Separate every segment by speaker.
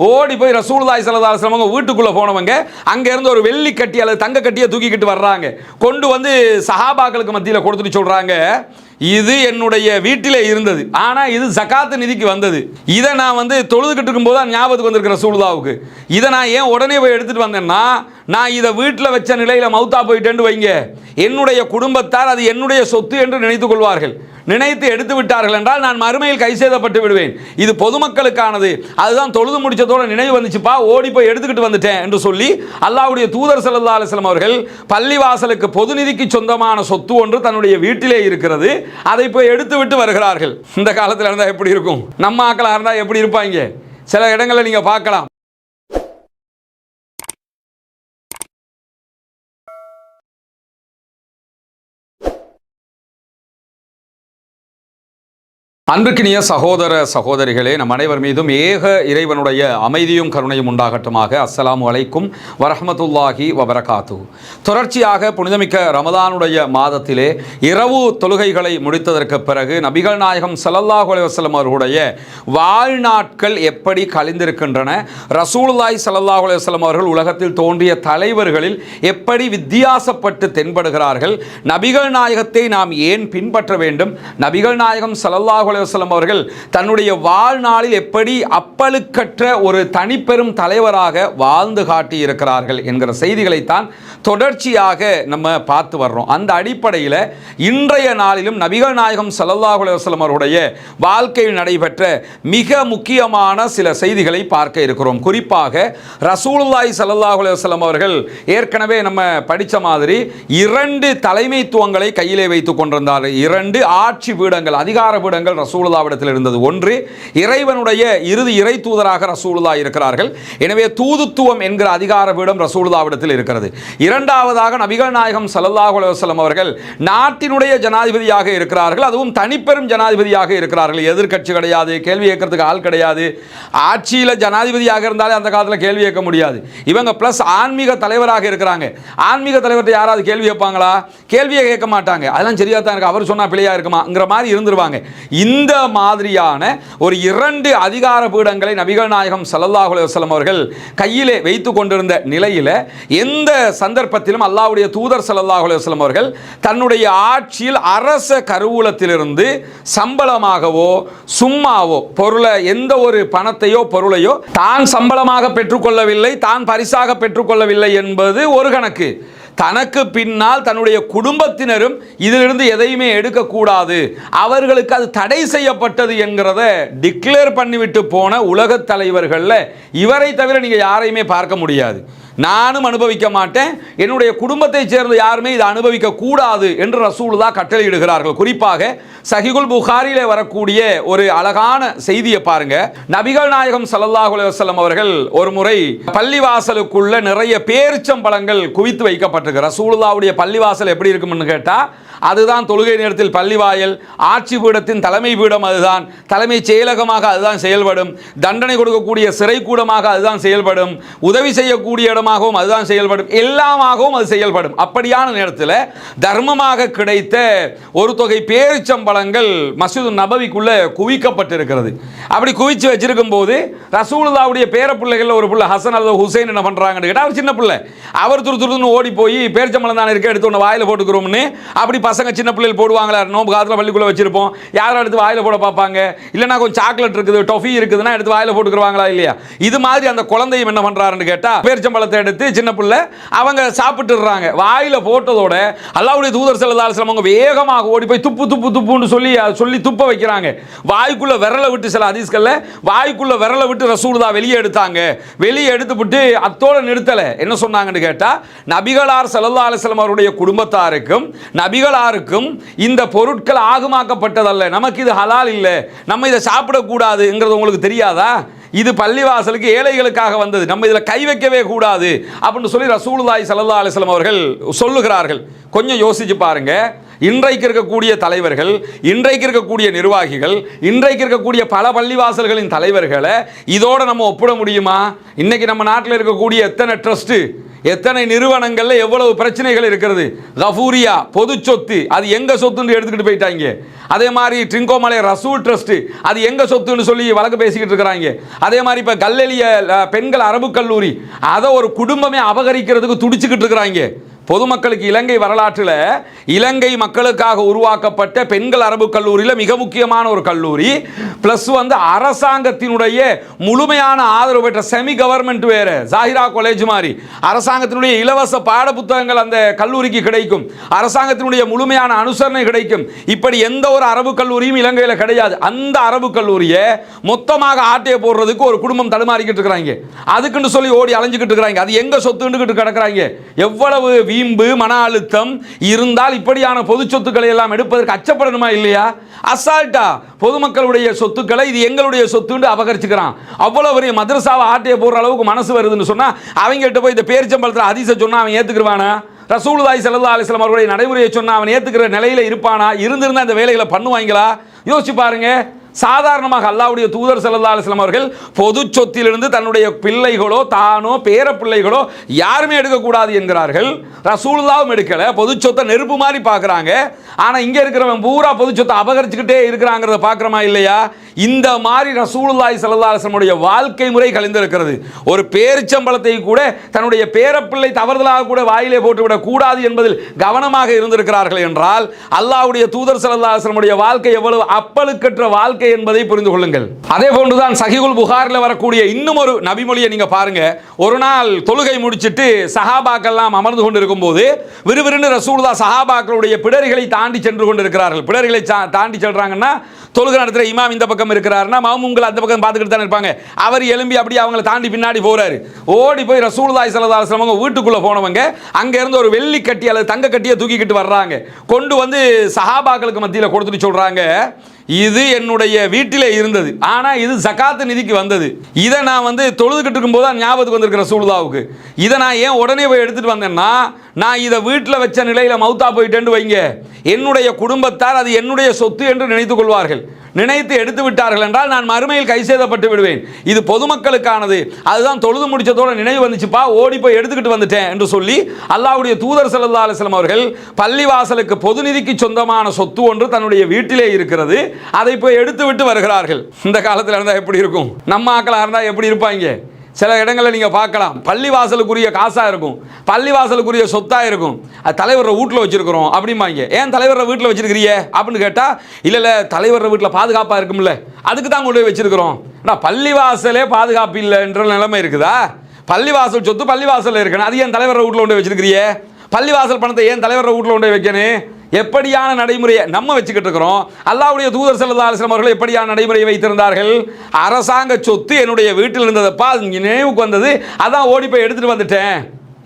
Speaker 1: ஓடி போய் ரசூலுல்லாஹி ஸல்லல்லாஹு அலைஹி வஸல்லம் வீட்டுக்குள்ள போனவங்க அங்க இருந்து ஒரு வெள்ளி கட்டி அல்லது தங்க கட்டியை தூக்கிக்கிட்டு வர்றாங்க. கொண்டு வந்து சஹாபாக்களுக்கு மத்தியில் கொடுத்துட்டு சொல்றாங்க, இது என்னுடைய வீட்டிலே இருந்தது, ஆனால் இது ஜகாத் நிதிக்கு வந்தது. இதை நான் தொழுதுகிட்டு இருக்கும்போது தான் ஞாபகத்துக்கு வந்திருக்கிற ரசூலுல்லாஹ்வுக்கு. இதை நான் ஏன் உடனே போய் எடுத்துட்டு வந்தேன்னா, நான் இதை வீட்டில் வச்ச நிலையில் மௌத்தா போயிட்டேன்னு வைங்க, என்னுடைய குடும்பத்தார் அது என்னுடைய சொத்து என்று நினைத்துக் கொள்வார்கள். நினைத்து எடுத்து விட்டார்கள் என்றால் நான் மறுமையில் கை செய்தப்பட்டு விடுவேன். இது பொதுமக்களுக்கானது. அதுதான் தொழுது முடிச்சதோட நினைவு வந்துச்சுப்பா, ஓடி போய் எடுத்துக்கிட்டு வந்துட்டேன் என்று சொல்லி அல்லாஹ்வுடைய தூதர் ஸல்லல்லாஹு அலைஹி வஸல்லம் அவர்கள் பள்ளிவாசலுக்கு பொது நிதிக்கு சொந்தமான சொத்து ஒன்று தன்னுடைய வீட்டிலே இருக்கிறது, அதை போய் எடுத்து விட்டு வருகிறார்கள். இந்த காலத்தில் இருந்தால் எப்படி இருக்கும், நம்ம ஆக்களாக இருந்தால் எப்படி இருப்பாங்க, சில இடங்களில் நீங்கள் பார்க்கலாம். அன்புக்கினிய சகோதர சகோதரிகளே, நம் அனைவர் மீதும் ஏக இறைவனுடைய அமைதியும் கருணையும் உண்டாகட்டுமாக. அஸ்ஸலாமு அலைக்கும் வரஹ்மத்துல்லாஹி வபரகாத்து. தொடர்ச்சியாக புனிதமிக்க ரமதானுடைய மாதத்திலே இரவு தொழுகைகளை முடித்ததற்கு பிறகு நபிகள் நாயகம் ஸல்லல்லாஹு அலைஹி வஸல்லம் அவர்களுடைய வாழ்நாட்கள் எப்படி கழிந்திருக்கின்றன, ரசூலுல்லாஹி ஸல்லல்லாஹு அலைஹி வஸல்லம் அவர்கள் உலகத்தில் தோன்றிய தலைவர்களில் எப்படி வித்தியாசப்பட்டு தென்படுகிறார்கள், நபிகள் நாயகத்தை நாம் ஏன் பின்பற்ற வேண்டும், நபிகள் நாயகம் ஸல்லல்லாஹு அவர்கள் தன்னுடைய வாழ்நாளில் எப்படி அப்பழுக்கற்ற ஒரு தனிப்பெரும் தலைவராக வாழ்ந்து காட்டி இருக்கிறார்கள் என்கிற செய்திகளைத்தான் தொடர்ச்சியாக நம்ம பார்த்து வர்றோம். அந்த அடிப்படையில் இன்றைய நாளிலும் நபிகள் நாயகம் ஸல்லல்லாஹு அலைஹி வஸல்லம் அவருடைய வாழ்க்கையில் நடைபெற்ற மிக முக்கியமான சில செய்திகளை பார்க்க இருக்கிறோம். குறிப்பாக ரசூலுல்லாஹி ஸல்லல்லாஹு அலைஹி வஸல்லம் அவர்கள் ஏற்கனவே நம்ம படித்த மாதிரி 2 தலைமைத்துவங்களை கையிலே வைத்துக் கொண்டிருந்தார்கள். 2 ஆட்சி பீடங்கள், அதிகார பீடங்கள் ரசூலுல்லாஹ்விடத்தில் இருந்தது. ஒன்று, இறைவனுடைய இறுதி இறை தூதராக ரசூலுல்லாஹ் இருக்கிறார்கள். எனவே தூதுத்துவம் என்கிற அதிகார பீடம் ரசூலுல்லாஹ்விடத்தில் இருக்கிறது. இரண்டாவதாக நபிகள் நாயகம் ஸல்லல்லாஹு அலைஹி வஸல்லம் அவர்கள் நாட்டினுடைய ஜனாதிபதியாக இருக்கிறார்கள். அதுவும் தனிப்பெரும் ஜனாதிபதியாக இருக்கிறார்கள். எதிர்க்கட்சி கிடையாது, கேள்வி கேட்கறதுக்கு ஆள் கிடையாது. ஆட்சியில் ஜனாதிபதியாக இருந்தாலே அந்த காலத்தில் கேள்வி கேட்க முடியாது. இவங்க பிளஸ் ஆன்மீக தலைவராக இருக்கிறாங்க. ஆன்மீக தலைவர்கிட்ட யாராவது கேள்வி கேட்பாங்களா? கேள்வியை கேட்க மாட்டாங்க. அதெல்லாம் சரியா தான் இருக்கு, அவர் சொன்னா பிழையா இருக்குமாங்கிற மாதிரி இருந்துருவாங்க. இந்த மாதிரியான ஒரு 2 அதிகார பீடங்களை நபிகள் நாயகம் ஸல்லல்லாஹு அலைஹி வஸல்லம் அவர்கள் கையிலே வைத்துக் கொண்டிருந்த நிலையில் எந்த சந்தர்ப்பத்திலும் அல்லாஹ்வுடைய தூதர் ஸல்லல்லாஹு அலைஹி வஸல்லம் அவர்கள் தன்னுடைய ஆட்சியில் அரச கருவூலத்திலிருந்து சம்பளமாகவோ சும்மாவோ பொருளை, எந்த ஒரு பணத்தையோ பொருளையோ தான் சம்பளமாக பெற்றுக்கொள்ளவில்லை, தான் பரிசாக பெற்றுக்கொள்ளவில்லை என்பது ஒரு கணக்கு. தனக்கு பின்னால் தன்னுடைய குடும்பத்தினரும் இதிலிருந்து எதையுமே எடுக்கக்கூடாது, அவர்களுக்கு அது தடை செய்யப்பட்டது என்கிறத டிக்ளேர் பண்ணிவிட்டு போன உலகத் தலைவர்களில் இவரை தவிர நீங்கள் யாரையுமே பார்க்க முடியாது. நானும் அனுபவிக்க மாட்டேன், என்னுடைய குடும்பத்தை சேர்ந்த யாருமே இதை அனுபவிக்க கூடாது என்று ரசூலுல்லாஹ் கட்டளையிடுகிறார்கள். குறிப்பாக சஹீஹுல் புகாரிலே வரக்கூடிய ஒரு அழகான செய்தியை பாருங்க. நபிகள் நாயகம் ஸல்லல்லாஹு அலைஹி வஸல்லம் அவர்கள் ஒரு முறை பள்ளிவாசலுக்குள்ள நிறைய பேரிச்சம்பழங்கள் குவித்து வைக்கப்பட்டிருக்கு. ரசூலுல்லாஹ்வுடைய பள்ளிவாசல் எப்படி இருக்கும்னு கேட்டா, அதுதான் தொழுகை நேரத்தில் பள்ளிவாயல், ஆட்சி பீடத்தின் தலைமை பீடம் அதுதான், தலைமைச் செயலகமாக அதுதான் செயல்படும், தண்டனை கொடுக்கக்கூடிய சிறை கூடமாக அதுதான் செயல்படும், உதவி செய்யக்கூடிய இடமாகவும் அதுதான் செயல்படும், எல்லாமாகவும் அது செயல்படும். அப்படியான நேரத்தில் தர்மமாக கிடைத்த ஒரு தொகை பேரிச்சம்பழங்கள் மஸ்ஜிது நபவிக்குள்ள குவிக்கப்பட்டிருக்கிறது. அப்படி குவிச்சு வச்சிருக்கும் போது ரசூலுல்லாஹ்வுடைய பேர பிள்ளைகள் ஒரு பிள்ளை ஹசன் அல்லது ஹுசைன் என்ன பண்றாங்கன்னு கேட்டால், அவர் சின்ன பிள்ளை, அவர் துருதுன்னு ஓடி போய் பேரிச்சம்பழம் தானே இருக்க, எடுத்து ஒன்று வாயில போட்டுக்கிறோம்னு. அப்படி பசங்க சின்ன பிள்ளைகள் போடுவாங்களா, நோம்பு காலத்தில் பள்ளிக்குள்ள வச்சிருப்போம், யாரும் எடுத்து வாயில போட பார்ப்பாங்க. இல்லைன்னா கொஞ்சம் சாக்லேட் இருக்குது, டொஃபி இருக்குதுன்னா எடுத்து வாயில போட்டுக்குருவாங்களா இல்லையா? இது மாதிரி அந்த குழந்தையும் என்ன பண்றாருன்னு கேட்டா, பேரிச்சம்பழத்தை எடுத்து சின்ன பிள்ளை அவங்க சாப்பிட்டுறாங்க. வாயில போட்டதோட அல்லாஹ்வுடைய தூதர் ஸல்லல்லாஹு அலைஹி வஸல்லம் அவங்க வேகமாக ஓடி போய் துப்பு துப்பு துப்புன்னு சொல்லி துப்ப வைக்கிறாங்க. வாய்க்குள்ள விரலை விட்டு, சில ஹதீஸ்கள்ல வாய்க்குள்ள விரலை விட்டு ரசூலுல்லாஹ் வெளியே எடுத்தாங்க. வெளியே எடுத்து விட்டு அத்தோட நிறுத்தல. என்ன சொன்னாங்கன்னு கேட்டா, நபிகளார் ஸல்லல்லாஹு அலைஹி வஸல்லம் அவருடைய குடும்பத்தாருக்கும் நபிகளாருக்கும் இந்த பொருட்கள் ஆகுமாக்கப்பட்டதல்ல, நமக்கு இது ஹலால் இல்லை, நம்ம இதை சாப்பிடக்கூடாதுங்கிறது உங்களுக்கு தெரியாதா? இது பள்ளிவாசலுக்கு ஏழைகளுக்காக வந்தது, நம்ம இதில் கை வைக்கவே கூடாது அப்படின்னு சொல்லி ரசூலுல்லாஹி ஸல்லல்லாஹு அலைஹி வஸல்லம் அவர்கள் சொல்லுகிறார்கள். கொஞ்சம் யோசிச்சு பாருங்க. இன்றைக்கு இருக்கக்கூடிய தலைவர்கள், இன்றைக்கு இருக்கக்கூடிய நிர்வாகிகள், இன்றைக்கு இருக்கக்கூடிய பல பள்ளிவாசல்களின் தலைவர்களை இதோட நம்ம ஒப்பிட முடியுமா? இன்னைக்கு நம்ம நாட்டில் இருக்கக்கூடிய எத்தனை ட்ரஸ்ட், எத்தனை நிறுவனங்கள்ல எவ்வளவு பிரச்சனைகள் இருக்கிறது. கஃபூரியா பொது சொத்து, அது எங்க சொத்துன்னு எடுத்துக்கிட்டு போயிட்டாங்க. அதே மாதிரி ட்ரிங்கோமலை ரசூல் ட்ரஸ்ட், அது எங்க சொத்துன்னு சொல்லி வழக்கு பேசிக்கிட்டு இருக்கிறாங்க. அதே மாதிரி இப்ப கல்லெலிய பெண்கள் அரபு கல்லூரி, அதை ஒரு குடும்பமே அபகரிக்கிறதுக்கு துடிச்சுக்கிட்டு இருக்கிறாங்க. பொதுமக்களுக்கு இலங்கை வரலாற்றில் இலங்கை மக்களுக்காக உருவாக்கப்பட்ட பெண்கள் அரபு கல்லூரியில் மிக முக்கியமான ஒரு கல்லூரி, பிளஸ் அரசாங்கத்தினுடைய முழுமையான ஆதரவு பெற்ற செமி கவர்மெண்ட் வேற ஜாகிரா காலேஜ் மாதிரி அரசாங்கத்தினுடைய இலவச பாட புத்தகங்கள் அந்த கல்லூரிக்கு கிடைக்கும், அரசாங்கத்தினுடைய முழுமையான அனுசரணை கிடைக்கும். இப்படி எந்த ஒரு அரபு கல்லூரியும் இலங்கையில் கிடையாது. அந்த அரபு கல்லூரியை மொத்தமாக ஆட்டையை போடுறதுக்கு ஒரு குடும்பம் தடுமாறிக்கிட்டு இருக்கிறாங்க. அதுக்குன்னு சொல்லி ஓடி அலைஞ்சிக்கிட்டு இருக்கிறாங்க. அது எங்க சொத்துன்னு கிடக்குறாங்க. எவ்வளவு வீம்பு மன அழுத்தம் இருந்தால் இப்படியான பொது சொத்துக்களை எல்லாம் எடுப்பதற்கு அச்சப்படணுமா இல்லையா? அசால்ட்டா பொதுமக்களுடைய சொத்துக்களை இது எங்களுடைய சொத்துன்னு அபகரிச்சுக்கிறான். அவ்வளவு பெரிய மதரசாவை ஆட்டையை போடுற அளவுக்கு மனசு வருதுன்னு சொன்னா அவங்க கிட்ட போய் இந்த பேரிச்சம்பழத்தில் ஹதீஸை சொன்னா அவன் ஏத்துக்குவானா? ரசூலுல்லாஹி ஸல்லல்லாஹு அலைஹி வஸல்லம் அவருடைய நடைமுறையை சொன்னா அவன் ஏத்துக்கிற நிலையில இருப்பானா? இருந்திருந்தா இந்த வேலைகளை பண்ணுவாங்களா? யோசிச்சு பாருங்க. சாதாரணமாக அல்லாஹ்வுடைய தூதர் ஸல்லல்லாஹு அலைஹி வஸல்லம் அவர்கள் பொது சொத்திலிருந்து தன்னுடைய பிள்ளைகளோ தானோ பேர பிள்ளைகளோ யாருமே எடுக்கக்கூடாது என்கிறார்கள். ரசூலுல்லாஹும் எடுக்கல. பொது சொத்தை நெருப்பு மாதிரி பார்க்குறாங்க. ஆனால் இங்கே இருக்கிறவன் பூரா பொது சொத்தை அபகரிச்சுக்கிட்டே இருக்கிறாங்கிறத பார்க்குறோமா இல்லையா? இந்த மாதிரி ரசூலுல்லாஹி ஸல்லல்லாஹு அலைஹி வஸல்லம் உடைய வாழ்க்கை முறை கலந்திருக்கிறது. ஒரு பேரிச்சம்பழத்தை கூட தன்னுடைய பேரப்பிள்ளை தவறுதலாக கூட வாயிலே போட்டுவிடக் கூடாது என்பதில் கவனமாக இருந்திருக்கிறார்கள் என்றால் அல்லாஹ்வுடைய தூதர் ஸல்லல்லாஹு அலைஹி வஸல்லம் உடைய வாழ்க்கை எவ்வளவு அப்பழுக்கற்ற வாழ்க்கை என்பதை புரிந்து கொள்ளுங்கள். அதே போன்றுதான் சஹீஹுல் புகாரில் வரக்கூடிய இன்னும் ஒரு நபிமொழியை நீங்க பாருங்க. ஒரு நாள் தொழுகை முடிச்சிட்டு சஹாபாக்கள் எல்லாம் அமர்ந்து கொண்டிருக்கும் போது விறுவிறுன்னு ரசூலுல்லாஹ் சஹாபாக்களுடைய பிடரிகளை தாண்டி சென்று கொண்டிருக்கிறார்கள். பிடரிகளை தாண்டி செல்றாங்கன்னா தொழுகை நடத்துகிற இமாம் இந்த பக்கம் இருக்கிறாருன்னா மாமும்கள் அந்த பக்கம் பார்த்துக்கிட்டு தானே இருப்பாங்க. அவர் எழும்பி அப்படி அவங்களை தாண்டி பின்னாடி போறாரு. ஓடி போய் ரசூலுல்லாஹி ஸல்லல்லாஹு அலைஹி வஸல்லம் வீட்டுக்குள்ள போனவங்க அங்க இருந்து ஒரு வெள்ளி கட்டி அல்லது தங்க கட்டியை தூக்கிக்கிட்டு வர்றாங்க. கொண்டு வந்து சஹாபாக்களுக்கு மத்தியில் கொடுத்துட்டு சொல்றாங்க, இது என்னுடைய வீட்டிலே இருந்தது, ஆனால் இது ஜகாத்து நிதிக்கு வந்தது. இதை நான் தொழுதுகிட்டு இருக்கும்போது தான் ஞாபகத்துக்கு வந்திருக்கிற ரசூலுல்லாஹ்வுக்கு. இதை நான் ஏன் உடனே போய் எடுத்துட்டு வந்தேன்னா, நான் இதை வீட்டில் வச்ச நிலையில் மௌத்தா போயிட்டேன்னு வைங்க, என்னுடைய குடும்பத்தார் அது என்னுடைய சொத்து என்று நினைத்துக் கொள்வார்கள். நினைத்து எடுத்து விட்டார்கள் என்றால் நான் மறுமையில் கை செய்தப்பட்டு விடுவேன். இது பொதுமக்களுக்கானது. அதுதான் தொழுது முடிச்சதோட நினைவு வந்துச்சுப்பா, ஓடி போய் எடுத்துக்கிட்டு வந்துட்டேன் என்று சொல்லி அல்லாஹ்வுடைய தூதர் ஸல்லல்லாஹு அலைஹி வஸல்லம் அவர்கள் பள்ளிவாசலுக்கு பொது நிதிக்கு சொந்தமான சொத்து ஒன்று தன்னுடைய வீட்டிலே இருக்கிறது, அதை போய் எடுத்து விட்டு வருகிறார்கள். இந்த காலத்தில் இருந்தால் எப்படி இருக்கும்? நம்ம ஆக்களாக இருந்தால் எப்படி இருப்பாங்க? சில இடங்களில் நீங்கள் பார்க்கலாம், பள்ளிவாசலுக்குரிய காசாக இருக்கும், பள்ளிவாசலுக்குரிய சொத்தாக இருக்கும். அது தலைவரை வீட்டில் வச்சுருக்கிறோம் அப்படிம்பாங்க. ஏன் தலைவரை வீட்டில் வச்சுருக்கிறீங்க அப்படின்னு கேட்டால், இல்லை தலைவரை வீட்டில் பாதுகாப்பாக இருக்கும்ல, அதுக்கு தான் கொண்டு போய் வச்சுருக்கிறோம். ஆனால் பள்ளிவாசலே பாதுகாப்பு இல்லைன்ற நிலைமை இருக்குதா? பள்ளிவாசல் சொத்து பள்ளிவாசலில் இருக்கணும், அது ஏன் தலைவரை வீட்டில் கொண்டு வச்சுருக்கிறிய? பள்ளிவாசல் பணத்தை ஏன் தலைவரை வீட்டில் கொண்டு வைக்கணும்? எப்படியான நடைமுறையை நம்ம வச்சுக்கிட்டு இருக்கிறோம்? அல்லாஹ்வுடைய தூதர் ஸல்லல்லாஹு அலைஹி வஸல்லம் அவர்கள் எப்படியான நடைமுறையை வைத்திருந்தார்கள்? அரசாங்க சொத்து என்னுடைய வீட்டில் இருந்ததப்பா, நினைவுக்கு வந்தது, அதான் ஓடி போய் எடுத்துட்டு வந்துட்டேன்.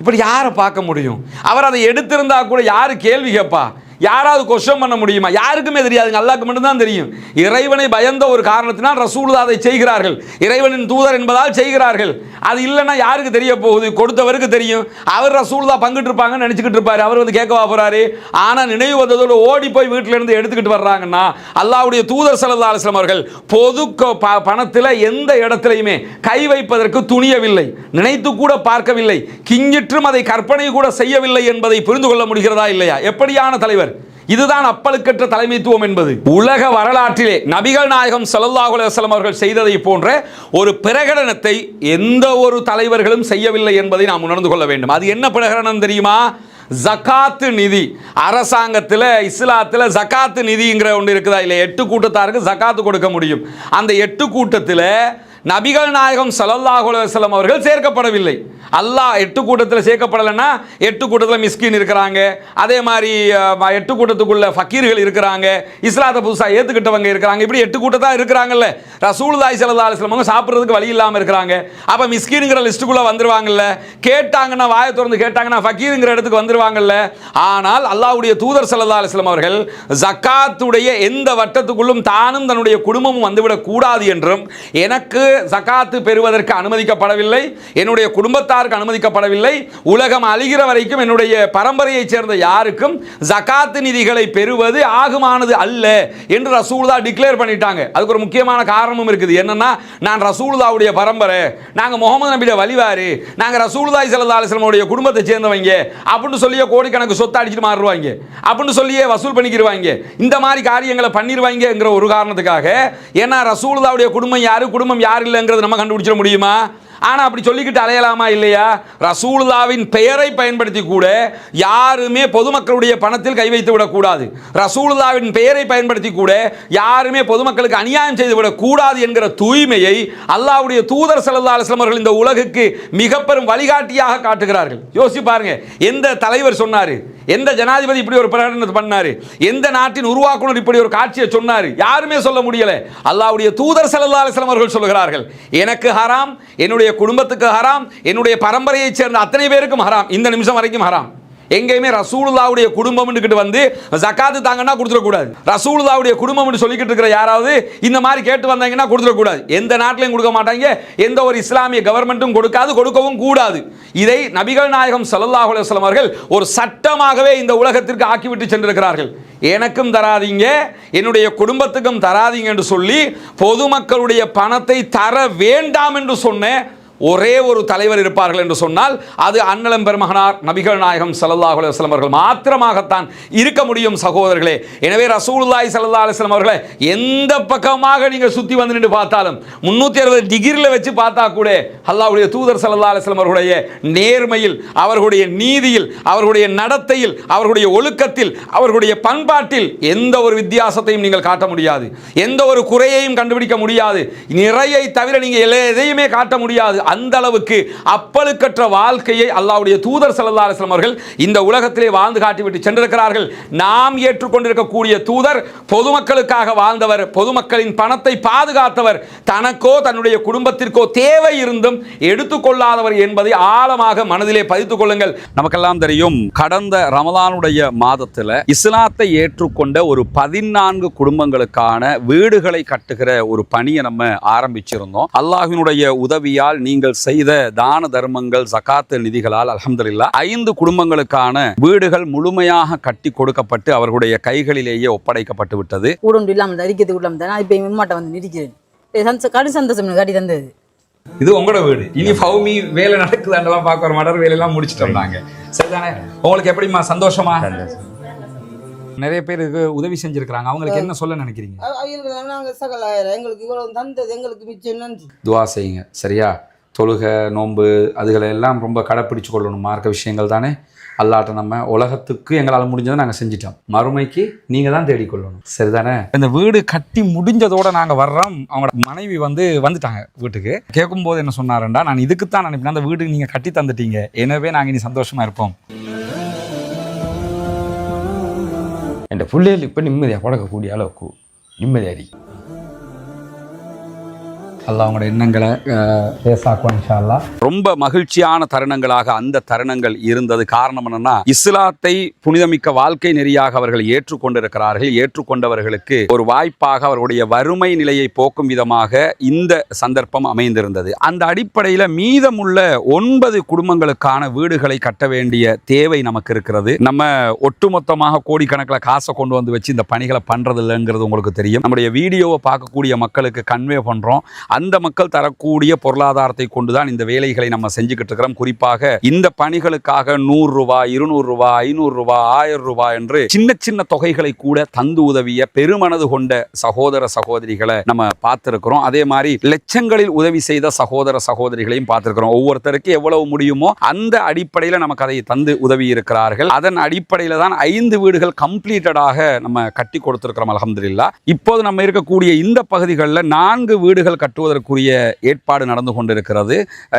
Speaker 1: இப்படி யாரை பார்க்க முடியும்? அவர் அதை எடுத்திருந்தா கூட யாரு கேள்வி கேட்பா? யாராவது கொஸ்டின் பண்ண முடியுமா? யாருக்குமே தெரியாதுங்க, அல்லாஹ்க்கு மட்டும்தான் தெரியும். இறைவனை பயந்த ஒரு காரணத்தினால் ரசூலுல்லாஹ் அதை செய்கிறார்கள், இறைவனின் தூதர் என்பதால் செய்கிறார்கள். அது இல்லைன்னா யாருக்கு தெரிய போகுது? கொடுத்தவருக்கு தெரியும். அவர் ரசூலுல்லாஹ் பங்கிட்டு இருப்பாங்கன்னு நினச்சிக்கிட்டு இருப்பாரு. அவர் கேட்கவா போறாரு? ஆனால் நினைவு வந்ததோடு ஓடி போய் வீட்டில இருந்து எடுத்துக்கிட்டு வர்றாங்கன்னா அல்லாஹ்வுடைய தூதர் ஸல்லல்லாஹு அலைஹி வஸல்லம் அவர்கள் பொது பணத்தில் எந்த இடத்திலையுமே கை வைப்பதற்கு துணியவில்லை, நினைத்து கூட பார்க்கவில்லை, கிஞ்சிற்றும் அதை கற்பனை கூட செய்யவில்லை என்பதை புரிந்து கொள்ள முடிகிறதா இல்லையா? எப்படியான தலைவர்? இதுதான் அப்பழுக்கற்ற தலைமைத்துவம் என்பது. உலக வரலாற்றிலே நபிகள் நாயகம் ஸல்லல்லாஹு அலைஹி வஸல்லம் அவர்கள் செய்ததை போன்ற ஒரு பிரகடனத்தை எந்த ஒரு தலைவர்களும் செய்யவில்லை என்பதை நாம் உணர்ந்து கொள்ள வேண்டும். அது என்ன பிரகடனம் தெரியுமா? ஜகாத்து நிதி. அரசாங்கத்தில் இஸ்லாத்தில் ஜகாத்து நிதிங்கிற ஒன்று இருக்குதா இல்லை? 8 கூட்டத்தாருக்கு ஜகாத்து கொடுக்க முடியும். அந்த 8 கூட்டத்தில் நபிகள் நாயகம் ஸல்லல்லாஹு அலைஹி வஸல்லம் அவர்கள் சேர்க்கப்படவில்லை. அல்லாஹ் 8 கூட்டத்தில் சேர்க்கப்படலைன்னா 8 கூட்டத்தில் மிஸ்கின் இருக்கிறாங்க, அதே மாதிரி 8 கூட்டத்துக்குள்ள ஃபக்கீர்கள் இருக்கிறாங்க, இஸ்லாத்தை புதுசாக ஏற்றுக்கிட்டவங்க இருக்கிறாங்க, இப்படி 8 கூட்டத்தான் இருக்கிறாங்கல்ல. ரசூலுல்லாஹி ஸல்லல்லாஹு அலைஹி வஸல்லம் அவங்க சாப்பிட்றதுக்கு வழி இல்லாமல் இருக்கிறாங்க. அப்போ மிஸ்கின்ங்கிற லிஸ்ட்டுக்குள்ளே வந்துருவாங்கல்ல, கேட்டாங்கன்னா வாயை திறந்து கேட்டாங்கன்னா ஃபக்கீருங்கிற இடத்துக்கு வந்துருவாங்கல்ல. ஆனால் அல்லாஹ்வுடைய தூதர் ஸல்லல்லாஹு அலைஹி வஸல்லம் அவர்கள் ஜகாத்துடைய எந்த வட்டத்துக்குள்ளும் தானும் தன்னுடைய குடும்பமும் வந்துவிடக் கூடாது என்றும், எனக்கு ஜகாத்து பெறுவதற்கு அனுமதிக்கப்படவில்லை, என்னுடைய குடும்பத்தார் யாருக்கு அனுமதிக்கப்படவில்லை, உலகம் அழிகிற வரைக்கும் என்னுடைய பரம்பரையைச் சேர்ந்த யாருக்கும் ஜகாத் நிதிகளை பெறுவது ஆகுமானது அல்ல என்று ரசூலுல்லாஹ் டிக்ளேர் பண்ணிட்டாங்க. அதுக்கு ஒரு முக்கியமான காரணமும் இருக்குது. என்னன்னா, நான் ரசூலுல்லாஹ்வுடைய பரம்பரை, நாங்க முகமது நபியோட வழிவாரு, நாங்க ரசூலுல்லாஹி ஸல்லல்லாஹு அலைஹி வஸல்லம் உடைய குடும்பத்தை சேர்ந்தவங்க அப்படின்னு சொல்லியே கோடிக்கணக்கு சொத்து அடிச்சிட்டு மாறுவாங்க, அப்படின்னு சொல்லியே வசூல் பண்ணிக்கிடுவாங்க, இந்த மாதிரி காரியங்களை பண்ணிடுவாங்கங்கிற ஒரு காரணத்துக்காக. ஏன்னா ரசூலுல்லாஹ்வுடைய குடும்பம் யாரு, குடும்பம் யார் இல்லைங்கிறது நம்ம கண்டுபிடிச்சிட முடியுமா? ஆனால் அப்படி சொல்லிக்கிட்டு அலையலாமா இல்லையா? ரசூலுல்லாவின் பெயரை பயன்படுத்தி கூட யாருமே பொதுமக்களுடைய பணத்தில் கை வைத்து விடக்கூடாது, ரசூலுல்லாவின் பெயரை பயன்படுத்தி கூட யாருமே பொதுமக்களுக்கு அநியாயம் செய்து விடக்கூடாது என்கிற தூய்மையை அல்லாஹ்வுடைய தூதர் ஸல்லல்லாஹு அலைஹி வஸல்லம் அவர்கள் இந்த உலகுக்கு மிக பெரும் வழிகாட்டியாக காட்டுகிறார்கள். யோசிச்சு பாருங்க, எந்த தலைவர் சொன்னாரு, எந்த ஜனாதிபதி இப்படி ஒரு பிரகடனத்தை பண்ணாரு, எந்த நாட்டின் உருவாக்குனர் இப்படி ஒரு காட்சியை சொன்னாரு? யாருமே சொல்ல முடியல. அல்லாஹ்வுடைய தூதர் ஸல்லல்லாஹு அலைஹி வஸல்லம் அவர்கள் சொல்கிறார்கள், எனக்கு ஹராம், என்னுடைய குடும்பத்துக்கு ஹராம், என்னுடைய பரம்பரையைச் சேர்ந்த அத்தனை பேருக்கும் ஹராம், இந்த நிமிஷம் வரைக்கும் ஹராம். எங்கேயுமே ரசூலுல்லாஹ்வுடைய குடும்பம்னு வந்து ஜகாத்து தாங்கன்னா கொடுத்துடக்கூடாது. ரசூலுல்லாஹ்வுடைய குடும்பம்னு சொல்லிக்கிட்டு இருக்கிற யாராவது இந்த மாதிரி கேட்டு வந்தாங்கன்னா கொடுத்துடக்கூடாது. எந்த நாட்டிலையும் கொடுக்க மாட்டாங்க, எந்த ஒரு இஸ்லாமிய கவர்மெண்ட்டும் கொடுக்காது, கொடுக்கவும் கூடாது. இதை நபிகள் நாயகம் ஸல்லல்லாஹு அலைஹி வஸல்லம் அவர்கள் ஒரு சட்டமாகவே இந்த உலகத்திற்கு ஆக்கிவிட்டு சென்றிருக்கிறார்கள். எனக்கும் தராதீங்க, என்னுடைய குடும்பத்துக்கும் தராதீங்க என்று சொல்லி பொதுமக்களுடைய பணத்தை தர வேண்டாம் என்று சொன்ன ஒரே ஒரு தலைவர் இருப்பார்கள் என்று சொன்னால் அது அண்ணலம் பெருமகனார் நபிகள் நாயகம் ஸல்லல்லாஹு அலைஹி வஸல்லம் அவர்கள் மாத்திரமாகத்தான் இருக்க முடியும் சகோதரர்களே. எனவே ரசூலுல்லாஹி ஸல்லல்லாஹு அலைஹி வஸல்லம் அவர்களை எந்த பக்கமாக நீங்கள் சுற்றி வந்து நின்று பார்த்தாலும் 360 டிகிரியில் வச்சு பார்த்தா கூட அல்லாஹ்வுடைய தூதர் ஸல்லல்லாஹு அலைஹி வஸல்லம் அவர்களுடைய நேர்மையில், அவர்களுடைய நீதியில், அவர்களுடைய நடத்தையில், அவர்களுடைய ஒழுக்கத்தில், அவர்களுடைய பண்பாட்டில் எந்த ஒரு வித்தியாசத்தையும் நீங்கள் காட்ட முடியாது, எந்த ஒரு குறையையும் கண்டுபிடிக்க முடியாது, நிறையை தவிர நீங்கள் எதையுமே காட்ட முடியாது. அந்த அளவுக்கு அப்பழுக்கற்ற வாழ்க்கையை அல்லாஹ்வுடைய தூதர் ஸல்லல்லாஹு அலைஹி வஸல்லம் அவர்கள் இந்த உலகத்திலே வாழ்ந்து காட்டிவிட்டு சென்றிருக்கிறார்கள். நாம் ஏற்றுக்கொண்டிருக்கக்கூடிய தூதர் பொதுமக்களுக்காக வாழ்ந்தவர், பொதுமக்களின் பணத்தை பாதுகாத்தவர், தனக்கோ தன்னுடைய குடும்பத்திற்கோ தேவை இருந்தும் எடுத்துக்கொள்ளாதவர் என்பதை ஆழமாக மனதிலே பதித்துக் கொள்ளுங்கள். நமக்கெல்லாம் தெரியும், கடந்த ரமலானுடைய மாதத்தில் இஸ்லாத்தை ஏற்றுக்கொண்ட ஒரு 14 குடும்பங்களுக்கான வீடுகளை கட்டுகிற ஒரு பணியை நம்ம ஆரம்பிச்சிருந்தோம். அல்லாஹ்வினுடைய உதவியால் நீங்கள் செய்த தான தர்மங்கள், ஜகாத் நிதிகளால் அல்ஹம்துலில்லாஹ் 5 குடும்பங்களுக்கான வீடுகள் முழுமையாக கட்டி கொடுக்கப்பட்டு அவர்களுடைய கைகளிலேயே ஒப்படைக்கப்பட்டு விட்டது. இது உங்களோட வீடு, இனி ஃபௌமி வேலை நடக்குதாண்டெல்லாம் பார்க்குற மடர் வேலையெல்லாம் முடிச்சுட்டு வந்தாங்க. சரிதானே? உங்களுக்கு எப்படிமா சந்தோஷமா? நிறைய பேருக்கு உதவி செஞ்சிருக்கிறாங்க, அவங்களுக்கு என்ன சொல்ல நினைக்கிறீங்க? துவா செய்யுங்க, சரியா? தொழுகை, நோன்பு, அதுகளை எல்லாம் ரொம்ப கடைப்பிடிச்சு கொள்ளணும். மார்க்க விஷயங்கள் தானே. அல்லாட்ட நம்ம உலகத்துக்கு எங்களால் முடிஞ்சதை நாங்கள் செஞ்சிட்டோம், மறுமைக்கு நீங்கள் தான் தேடிக்கொள்ளணும். சரிதானே? இந்த வீடு கட்டி முடிஞ்சதோடு நாங்கள் வர்றோம். அவங்களோட மனைவி வந்துட்டாங்க வீட்டுக்கு. கேட்கும்போது என்ன சொன்னாருண்டா, நான் இதுக்குத்தான் நினைப்பேன், அந்த வீடு நீங்கள் கட்டி தந்துட்டீங்க, எனவே நாங்கள் இனி சந்தோஷமாக இருப்போம்.
Speaker 2: என் பிள்ளைகள் இப்போ நிம்மதியாக பழக்கக்கூடிய அளவுக்கு நிம்மதியாரி
Speaker 1: அல்லாஹ் அவங்களோட எண்ணங்களை பேசாக்குவான் இன்ஷா அல்லாஹ். ரொம்ப மகிழ்ச்சியான தருணங்களாக அந்த தருணங்கள் இருந்தது. காரணம் என்னன்னா, இஸ்லாத்தை புனிதமிக்க வாழ்க்கை நெறியாக அவர்கள் ஏற்றுக்கொண்டிருக்கிறார்கள். ஏற்றுக்கொண்டவர்களுக்கு ஒரு வாய்ப்பாக அவர்களுடைய வறுமை நிலையை போக்கும் விதமாக இந்த சந்தர்ப்பம் அமைந்திருந்தது. அந்த அடிப்படையில் மீதமுள்ள 9 குடும்பங்களுக்கான வீடுகளை கட்ட வேண்டிய தேவை நமக்கு இருக்கிறது. நம்ம ஒட்டுமொத்தமாக கோடிக்கணக்கில் காசை கொண்டு வந்து வச்சு இந்த பணிகளை பண்றது இல்லைங்கிறது உங்களுக்கு தெரியும். நம்முடைய வீடியோவை பார்க்கக்கூடிய மக்களுக்கு கன்வே பண்றோம். அந்த மக்கள் தரக்கூடிய பொருளாதாரத்தை கொண்டுதான் இந்த வேலைகளை நம்ம செஞ்சுக்கிட்டு இருக்கிறோம். குறிப்பாக இந்த பணிகளுக்காக 100 ரூபாய், 200 ரூபாய், 500 ரூபாய், 1000 ரூபாய் என்று சின்ன சின்ன தொகைகளை கூட தந்து உதவிய பெருமனது கொண்ட சகோதர சகோதரிகளை நம்ம பார்த்திருக்கிறோம். அதே மாதிரி லட்சங்களில் உதவி செய்த சகோதர சகோதரிகளையும் பார்த்திருக்கிறோம். ஒவ்வொருத்தருக்கு எவ்வளவு முடியுமோ அந்த அடிப்படையில் நமக்கு அதை தந்து உதவி இருக்கிறார்கள். அதன் அடிப்படையில் தான் 5 வீடுகள் கம்ப்ளீட்டடாக நம்ம கட்டி கொடுத்திருக்கிறோம் அல்ஹம்துலில்லாஹ். இப்போது நம்ம இருக்கக்கூடிய இந்த பகுதிகளில் 4 வீடுகள் கட்டுவதற்குரிய ஏற்பாடு நடந்து கொண்டிருக்கிறது.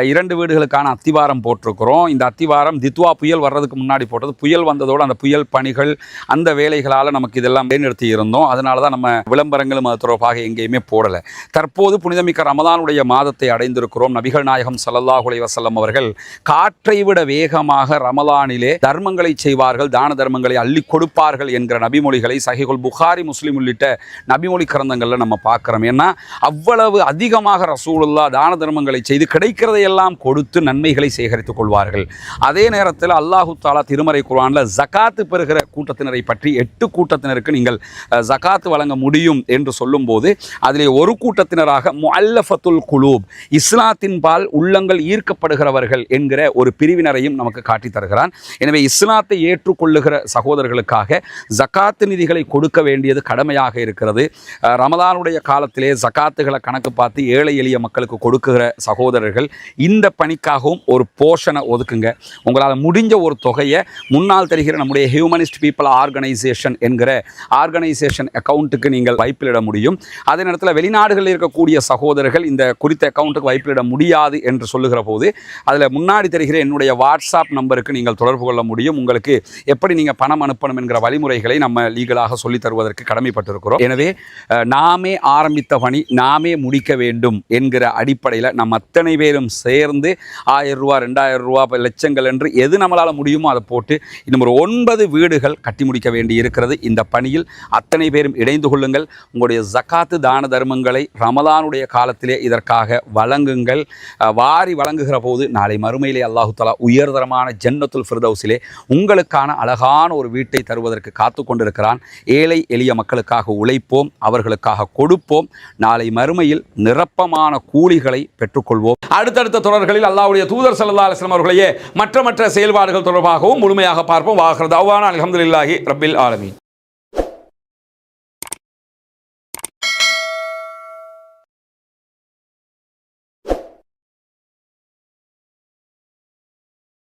Speaker 1: 2 வீடுகளுக்கான அத்திவாரம் போட்டிருக்கிறோம். இந்த அத்திவாரம் தித்வா புயல் வர்றதுக்கு முன்னாடி போட்டது. புயல் வந்ததோடு அந்த புயல் பணிகள், அந்த வேலைகளால் நமக்கு இதெல்லாம் நிறுத்தி இருந்தோம். அதனால தான் நம்ம விளம்பரங்களும் அது தொடர்பாக எங்கேயுமே போடலை. தற்போது புனிதமிக்க ரமதானுடைய மாதத்தை அடைந்திருக்கிறோம். நபிகள் நாயகம் ஸல்லல்லாஹு அலைஹி வஸல்லம் அவர்கள் காற்றை விட வேகமாக ரமலானிலே தர்மங்களை செய்வார்கள், தான தர்மங்களை அள்ளி கொடுப்பார்கள் என்கிற நபிமொழிகளை சஹீஹுல் புகாரி, முஸ்லிம் உள்ளிட்ட நபிமொழி கிரந்தங்களில் நம்ம பார்க்குறோம். ஏன்னா அவ்வளவு அதிகமாக அதிகமாக ரசூலுல்லாஹ் தான தர்மங்களை செய்து கிடைக்கிறதையெல்லாம் கொடுத்து நன்மைகளை சேகரித்துக் கொள்வார்கள். அதே நேரத்தில் அல்லாஹு தாலா திருமறை குர்ஆன்ல ஜகாத்து பெறுகிற கூட்டத்தினரை பற்றி 8 கூட்டத்தினருக்கு நீங்கள் ஜகாத்து வழங்க முடியும் என்று சொல்லும்போது அதிலே ஒரு கூட்டத்தினராக முஅல்லஃபத்துல் குலூப், இஸ்லாத்தின் பால் உள்ளங்கள் ஈர்க்கப்படுகிறவர்கள் என்கிற ஒரு பிரிவினரையும் நமக்கு காட்டித் தருகிறான். எனவே இஸ்லாத்தை ஏற்றுக்கொள்ளுகிற சகோதரர்களுக்காக ஜகாத்து நிதிகளை கொடுக்க வேண்டியது கடமையாக இருக்கிறது. ரமலானுடைய காலத்திலே ஜகாத்துகளை கணக்கு பார்த்து ஏழை எளிய மக்களுக்கு கொடுக்குகிற சகோதரர்கள் இந்த பணிக்காகவும் ஒரு போர்ஷனை ஒதுக்குங்க. உங்களால் முடிஞ்ச ஒரு தொகையை முன்னால் தெரிகிற நம்முடைய ஹியூமனிஸ்ட் பீப்புள் ஆர்கனைசேஷன் என்கிற ஆர்கனைசேஷன் அக்கௌண்ட்டுக்கு நீங்கள் வைப்பிலிட முடியும். அதே நேரத்தில் வெளிநாடுகளில் இருக்கக்கூடிய சகோதரர்கள் இந்த குறித்த அக்கௌண்ட்டுக்கு வைப்பிலிட முடியாது என்று சொல்லுகிற போது அதில் முன்னாடி தெரிகிற என்னுடைய வாட்ஸ்அப் நம்பருக்கு நீங்கள் தொடர்பு கொள்ள முடியும். உங்களுக்கு எப்படி நீங்கள் பணம் அனுப்பணும் என்கிற வழிமுறைகளை நம்ம லீகலாக சொல்லித் தருவதற்கு கடமைப்பட்டிருக்கிறோம். எனவே நாமே ஆரம்பித்த பணி நாமே முடிக்க வேண்டும் என்கிற அடிப்படையில் நம்ம அத்தனை பேரும் சேர்ந்து 1000 ரூபா 2000 ரூபா லட்சங்கள் என்று எது நம்மளால் முடியுமோ அதை போட்டு இன்னும் ஒரு 9 வீடுகள் கட்டி முடிக்க வேண்டி இருக்கிறது. இந்த பணியில் அத்தனை பேரும் இணைந்து கொள்ளுங்கள். உங்களுடைய ஜகாத்து தான தர்மங்களை ரமலானுடைய காலத்திலே இதற்காக வழங்குங்கள். வாரி வழங்குகிற போது நாளை மறுமையிலே அல்லாஹு தஆலா உயர்தரமான ஜன்னத்துல் ஃபிர்தௌஸிலே உங்களுக்கான அழகான ஒரு வீட்டை தருவதற்கு காத்து கொண்டிருக்கிறான். ஏழை எளிய மக்களுக்காக உழைப்போம், அவர்களுக்காக கொடுப்போம். நாளை மறுமையில் நிரப்பமான கூலிகளை பெற்றுக்கொள்வோம். அடுத்தடுத்த தொடர்களில் அல்லாஹ்வுடைய தூதர் ஸல்லல்லாஹு அலைஹி வஸல்லம் அவர்களையே மற்ற செயல்பாடுகள் தொடர்பாகவும் முழுமையாக பார்ப்போம். வாஹிர் தஅவானா அல்ஹம்துலில்லாஹி ரப்பில் ஆலமீன்.